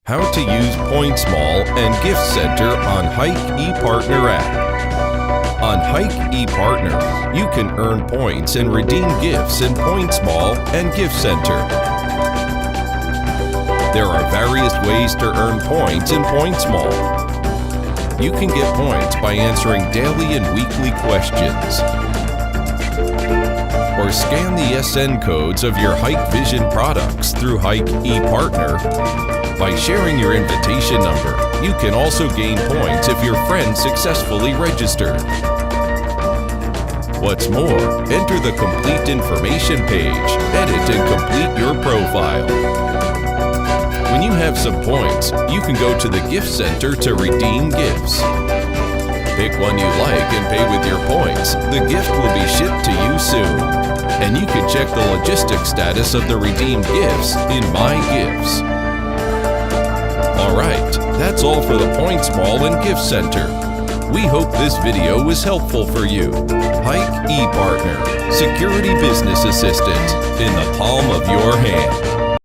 How to use Points Mall and Gift Center on Hik-ePartner app. On Hik-ePartner, you can earn points and redeem gifts in Points Mall and Gift Center. There are various ways to earn points in Points Mall. You can get points by answering daily and weekly questions, or scan the SN codes of your HIKVISION products through Hik-ePartner. By sharing your invitation number, you can also gain points if your friend successfully registered. What's more, enter the complete information page, edit and complete your profile. When you have some points, you can go to the gift center to redeem gifts. Pick one you like and pay with your points. The gift will be shipped to you soon. And you can check the logistics status of the redeemed gifts in My Gifts. Alright, that's all for the Points Mall and Gift Center. We hope this video was helpful for you. Hik-ePartner, Security Business Assistant, in the palm of your hand.